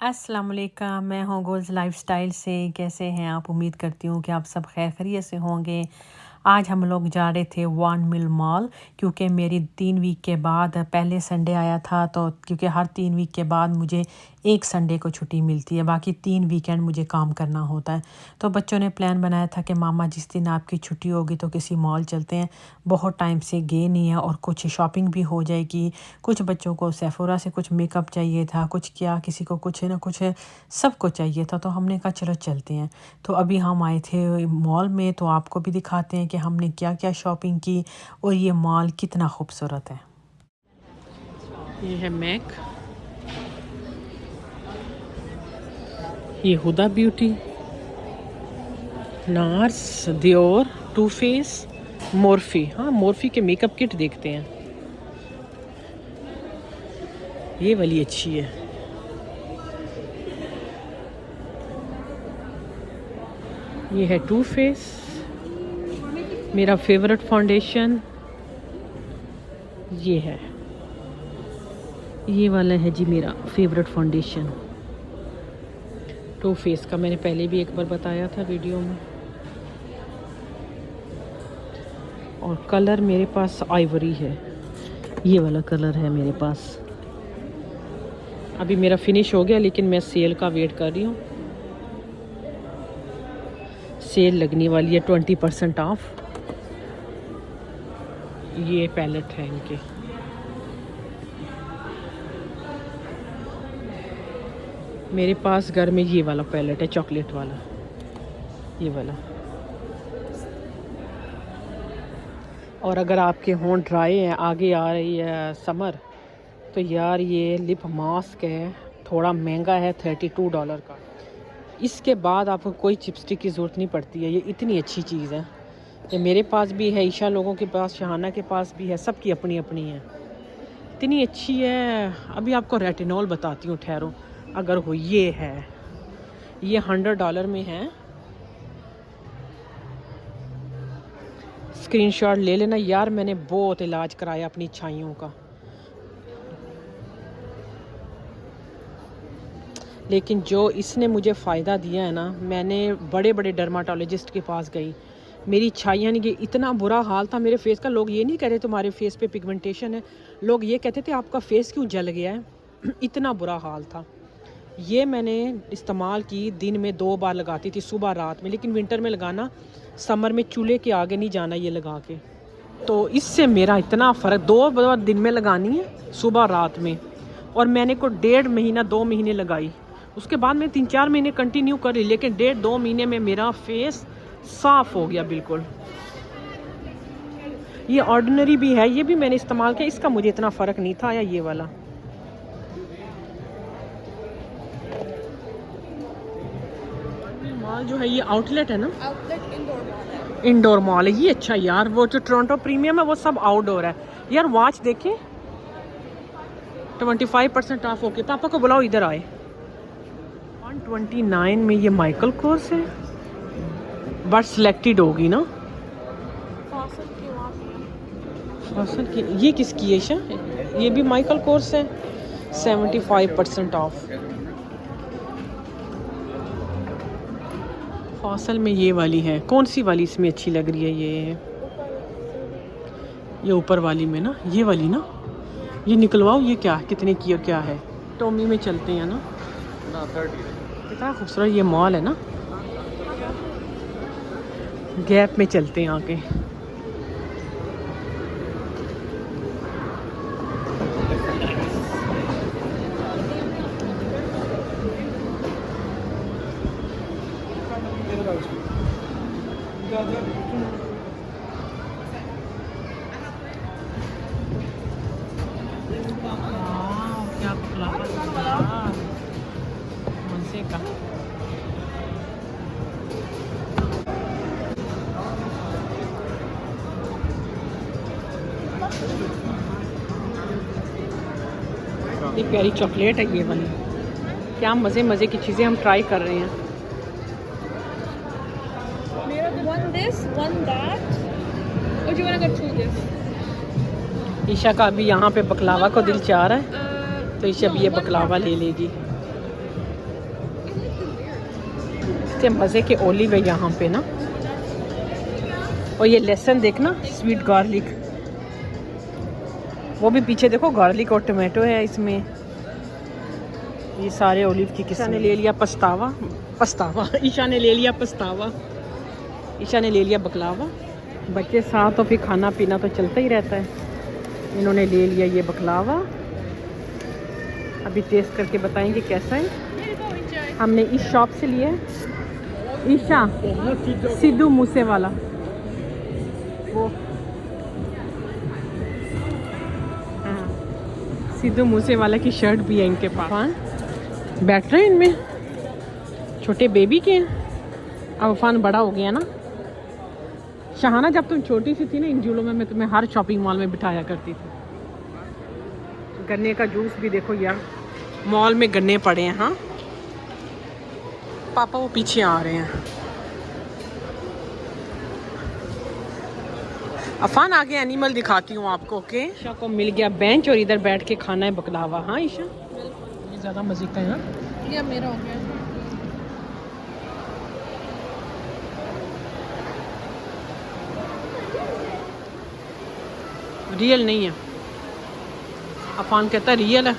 अस्सलाम वालेकुम, मैं हूँ गोल्स लाइफस्टाइल से। कैसे हैं आप? उम्मीद करती हूँ कि आप सब खैर खैरियत से होंगे। आज हम लोग जा रहे थे वन मिल मॉल, क्योंकि मेरी 3 वीक के बाद पहले संडे आया था। तो क्योंकि हर 3 वीक के बाद मुझे एक संडे को छुट्टी मिलती है, बाकी 3 वीकेंड मुझे काम करना होता है। तो बच्चों ने प्लान बनाया था कि मामा जिस दिन आपकी छुट्टी होगी तो किसी मॉल चलते हैं, बहुत टाइम से गए नहीं है और कुछ शॉपिंग भी हो जाएगी। कुछ बच्चों को सेफोरा से कुछ मेकअप चाहिए था, कुछ क्या किसी को कुछ ना कुछ सबको चाहिए था। तो हमने कहा चलो चलते हैं। तो अभी हम आए थे मॉल में, तो आपको भी दिखाते हैं कि हमने क्या क्या शॉपिंग की और ये मॉल कितना खूबसूरत है। ये है मैक, ये Huda beauty, Nars, Dior, too faced, Morphe. हाँ, मोर्फी के मेकअप किट देखते हैं। ये वाली अच्छी है। ये है टू फेस, मेरा फेवरेट फाउंडेशन ये है। ये वाला है जी मेरा फेवरेट फाउंडेशन टू फेस का। मैंने पहले भी एक बार बताया था वीडियो में। और कलर मेरे पास आइवरी है, ये वाला कलर है मेरे पास। अभी मेरा फिनिश हो गया, लेकिन मैं सेल का वेट कर रही हूँ। सेल लगने वाली है 20% ऑफ। ये पैलेट है इनके। मेरे पास घर में ये वाला पैलेट है, चॉकलेट वाला, ये वाला। और अगर आपके होंठ ड्राई हैं, आगे आ रही है समर, तो यार ये लिप मास्क है, थोड़ा महंगा है, $32 का। इसके बाद आपको कोई चिपस्टिक की ज़रूरत नहीं पड़ती है। ये इतनी अच्छी चीज़ है। ये मेरे पास भी है, ईशा लोगों के पास, शहाना के पास भी है, सबकी अपनी अपनी है। इतनी अच्छी है। अभी आपको रेटिनॉल बताती हूँ, ठहरो। अगर हो, ये है, ये $100 में है। स्क्रीनशॉट ले लेना यार। मैंने बहुत इलाज कराया अपनी छाइयों का, लेकिन जो इसने मुझे फ़ायदा दिया है ना, मैंने बड़े बड़े डर्माटोलॉजिस्ट के पास गई। मेरी छाइयाँ नहीं गई, इतना बुरा हाल था मेरे फेस का। लोग ये नहीं कह रहे तुम्हारे फेस पे पिगमेंटेशन है, लोग ये कहते थे आपका फेस क्यों जल गया है। इतना बुरा हाल था। ये मैंने इस्तेमाल की, दिन में 2 बार लगाती थी, सुबह रात में। लेकिन विंटर में लगाना, समर में चूल्हे के आगे नहीं जाना ये लगा के। तो इससे मेरा इतना फ़र्क, 2 बार दिन में लगानी है, सुबह रात में। और मैंने को 1.5 महीना 2 महीने लगाई। उसके बाद मैं 3-4 महीने कंटिन्यू करी, लेकिन 1.5-2 महीने में मेरा फेस साफ़ हो गया बिल्कुल। ये ऑर्डिनरी भी है, ये भी मैंने इस्तेमाल किया, इसका मुझे इतना फ़र्क नहीं था। या ये वाला मॉल जो है, ये आउटलेट है ना, आउटलेट इंडोर मॉल है। इंडोर मॉल है ये। अच्छा यार, वो जो टोरंटो प्रीमियम है वो सब आउटडोर है। यार वॉच देखे, 25% ऑफ होके। पापा को बुलाओ इधर आए। 129 में ये माइकल कोर्स है, बट सिलेक्टेड होगी ना। फॉसल की ये किसकी है शा? ये भी माइकल कोर्स है, 75% ऑफ। फॉसल में ये वाली है, कौन सी वाली इसमें अच्छी लग रही है? ये ऊपर वाली में ना, ये वाली ना, ये निकलवाओ। ये क्या, कितने की और क्या है? टॉमी में चलते हैं ना। कितना खूबसूरत ये मॉल है ना। गैप में चलते हैं आके। क्या मजे का। ये प्यारी चॉकलेट है ये वाली। क्या मज़े मज़े की चीज़ें हम ट्राई कर रहे हैं। One this, one that. Or do you want to go through this? Isha का अभी यहाँ पे बकलावा को दिल चाह रहा है, तो ईशा भी ये बकलावा ले लेगी। कितने मज़े के ओलिव है यहाँ पे ना। और ये लहसुन देखना, स्वीट गार्लिक, वो भी पीछे देखो गार्लिक और टमाटो है इसमें। ये सारे ओलिव की किस्म ने ले लिया पछतावा ईशा ने ले लिया पछतावा, ईशा ने ले लिया बकलावा। बच्चे साथ तो फिर खाना पीना तो चलता ही रहता है। इन्होंने ले लिया ये बकलावा, अभी टेस्ट करके बताएंगे कैसा है। हमने इस शॉप से लिया है, ईशा सिद्धू मूसे वाला वो, हाँ सिद्धू मूसे वाला की शर्ट भी है इनके पास। हाँ बैठ रहे हैं इनमें, छोटे बेबी के हैं। अब अफान बड़ा हो गया ना। शाहाना जब तुम छोटी सी थी ना, इन झूलों में मैं तुम्हें हर शॉपिंग मॉल में बिठाया करती थी। गन्ने का जूस भी देखो यार, मॉल में गन्ने पड़े हैं। हाँ पापा वो पीछे आ रहे हैं। अफान आगे एनिमल दिखाती हूँ आपको। ओके ईशा को मिल गया बेंच और इधर बैठ के खाना है बकलावा। हाँ ईशा ये ज़्यादा मज़े का है ना। ये मेरा हो गया। रियल नहीं है, अफान कहता है रियल है।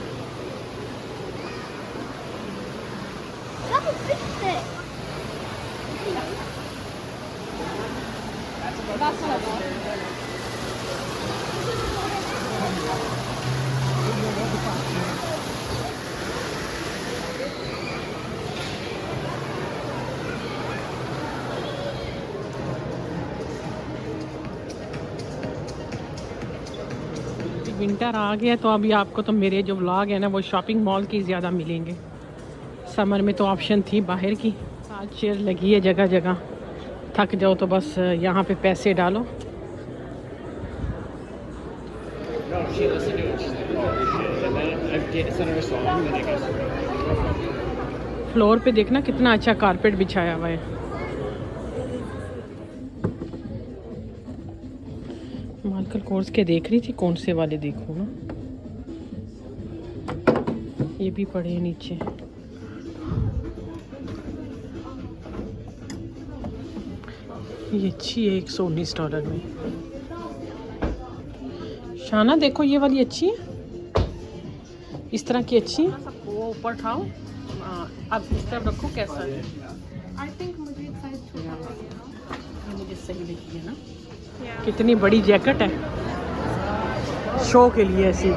विंटर आ गया तो अभी आपको तो मेरे जो व्लॉग है ना वो शॉपिंग मॉल की ज़्यादा मिलेंगे। समर में तो ऑप्शन थी बाहर की। आज चेयर लगी है जगह जगह, थक जाओ तो बस यहाँ पे पैसे डालो। फ्लोर पे देखना कितना अच्छा कारपेट बिछाया हुआ है। माइकल कोर्स के देख रही थी, कौन से वाले देखो ना। ये भी पड़े हैं नीचे। ये अच्छी है $119 में। शाना देखो ये वाली अच्छी है, इस तरह की अच्छी है। वो ऊपर उठाओ, अब इस तरफ रखो। कैसा है? आई थिंक मुझे साइज छोटा लगे ना। मुझे सही लगी है ना। कितनी बड़ी जैकेट है, शो के लिए ऐसी।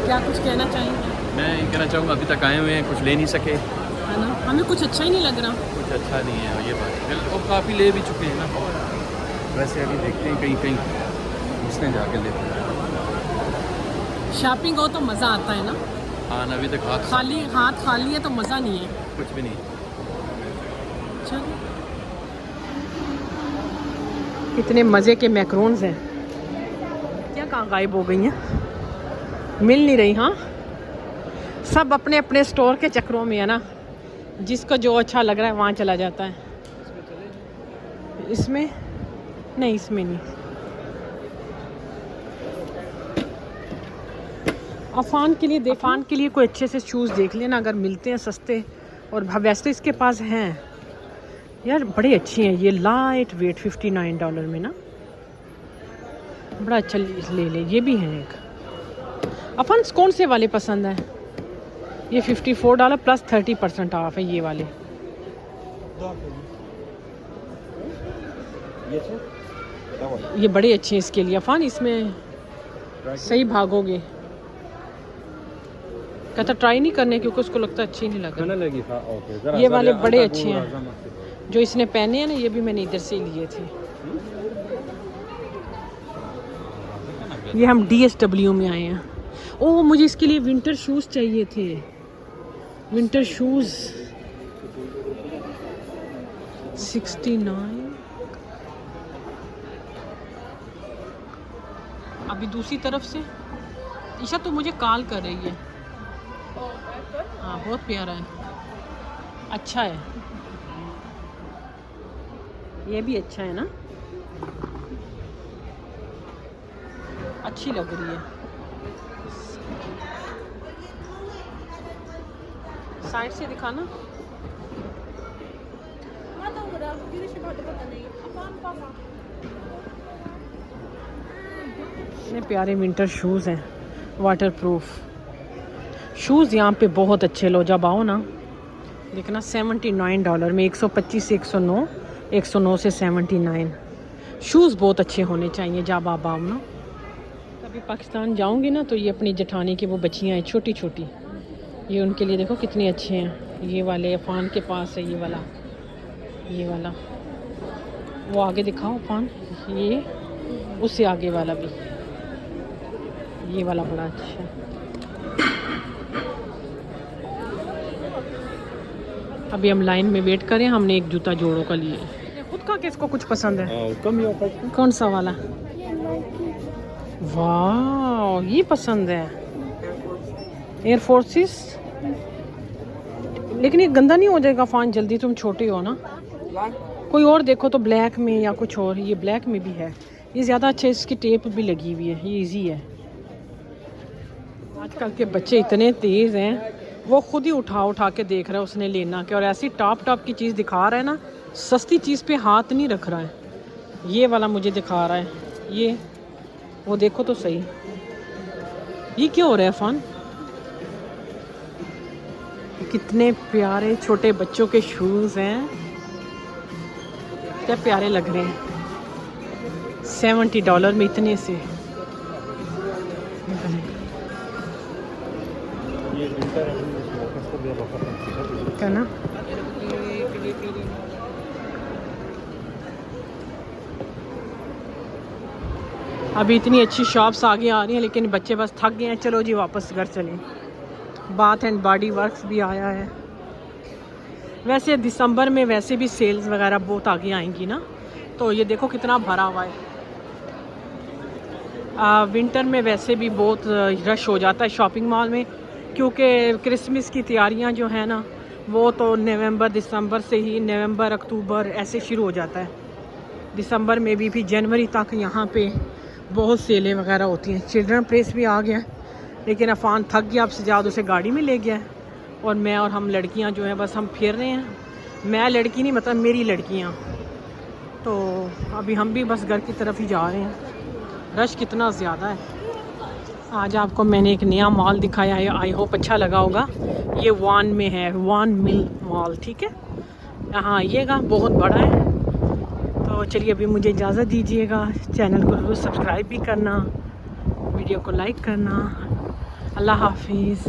क्या कुछ कहना चाहेंगे? मैं ये कहना चाहूँगा अभी तक आए हुए हैं, कुछ ले नहीं सके, है ना, हमें कुछ अच्छा ही नहीं लग रहा। कुछ अच्छा नहीं है ये बात। और काफ़ी ले भी चुके हैं ना। वैसे अभी देखते हैं कहीं कहीं उसने जाके लेते हैं। शॉपिंग हो तो मज़ा आता है ना। हाँ अभी तक हाथ खाली है तो मज़ा नहीं है। कुछ भी नहीं। चलो कितने मज़े के मैक्रोन्स हैं। क्या कहाँ गायब हो गई हैं, मिल नहीं रही। हाँ सब अपने अपने स्टोर के चक्रों में है ना, जिसको जो अच्छा लग रहा है वहाँ चला जाता है। इसमें नहीं, इसमें नहीं। अफान के लिए अफान के लिए कोई अच्छे से शूज़ देख लेना अगर मिलते हैं सस्ते। और वैसे इसके पास हैं यार, बड़े अच्छी हैं ये, लाइट वेट $59 में ना, बड़ा अच्छा ले ले। ये भी हैं एक। अफान कौन से वाले पसंद हैं? ये $54 प्लस 30% ऑफ है ये वाले। ये बड़े अच्छे हैं इसके लिए अफान, इसमें सही भागोगे। कहता ट्राई नहीं करने क्योंकि उसको लगता है अच्छी नहीं लग रही। ये वाले बड़े अच्छे हैं जो इसने पहने हैं ना, ये भी मैंने इधर से लिए थे। ये हम DSW में आए हैं। ओह मुझे इसके लिए विंटर शूज़ चाहिए थे, विंटर शूज़ 69। अभी दूसरी तरफ से ईशा तो मुझे कॉल कर रही है। हाँ बहुत प्यारा है, अच्छा है। ये भी अच्छा है ना, अच्छी लग रही है। साइड से दिखाना। इतने प्यारे विंटर शूज़ हैं, वाटर प्रूफ शूज़ यहाँ पे बहुत अच्छे। लो जब आओ ना देखना, $79 में 125 से 109, 109 से 79। शूज़ बहुत अच्छे होने चाहिए जब आप आओ ना। कभी पाकिस्तान जाऊँगी ना तो ये अपनी जेठानी की वो बच्चियाँ हैं छोटी छोटी, ये उनके लिए देखो कितने अच्छे हैं। ये वाले अफान के पास है, ये वाला वो आगे दिखाओ अफान, ये उससे आगे वाला भी, ये वाला बड़ा अच्छा है। अभी हम लाइन में वेट करें, हमने एक जूता जोड़ों का लिए। खुद का किसको कुछ पसंद है? कौन सा वाला? वाह ये पसंद है, एयर फोर्सेस। लेकिन ये गंदा नहीं हो जाएगा फान जल्दी? तुम छोटे हो ना, कोई और देखो तो ब्लैक में या कुछ और। ये ब्लैक में भी है, ये ज़्यादा अच्छा, इसकी टेप भी लगी हुई है, ये इजी है। आजकल के बच्चे इतने तेज़ हैं, वो खुद ही उठा के देख रहा है उसने लेना क्या, और ऐसी टॉप की चीज़ दिखा रहा है ना, सस्ती चीज़ पे हाथ नहीं रख रहा है। ये वाला मुझे दिखा रहा है, ये वो देखो तो सही, ये क्या हो रहा है फन? कितने प्यारे छोटे बच्चों के शूज़ हैं, क्या प्यारे लग रहे हैं। $70 में इतने से क्या ना। अभी इतनी अच्छी शॉप्स आगे आ रही हैं, लेकिन बच्चे बस थक गए हैं। चलो जी वापस घर चलें। बाथ एंड बॉडी वर्क्स भी आया है। वैसे दिसंबर में वैसे भी सेल्स वगैरह बहुत आगे आएंगी ना, तो ये देखो कितना भरा हुआ है। विंटर में वैसे भी बहुत रश हो जाता है शॉपिंग मॉल में, क्योंकि क्रिसमस की तैयारियां जो है ना, वो तो नवंबर दिसंबर से ही, नवंबर अक्टूबर ऐसे शुरू हो जाता है। दिसंबर में भी जनवरी तक यहाँ पे बहुत सेलें वगैरह होती हैं। चिल्ड्रन प्लेस भी आ गया, लेकिन अफान थक गया, अब से ज़्यादा उसे गाड़ी में ले गया, और मैं और हम लड़कियाँ जो हैं बस हम फिर रहे हैं। मैं लड़की नहीं, मतलब मेरी लड़कियाँ। तो अभी हम भी बस घर की तरफ ही जा रहे हैं। रश कितना ज़्यादा है। आज आपको मैंने एक नया मॉल दिखाया है, आई होप अच्छा लगा होगा। ये वान में है, वान मिल मॉल, ठीक है। यहाँ आइएगा, बहुत बड़ा है। तो चलिए अभी मुझे इजाज़त दीजिएगा। चैनल को ज़रूर सब्सक्राइब भी करना, वीडियो को लाइक करना। अल्लाह हाफिज़।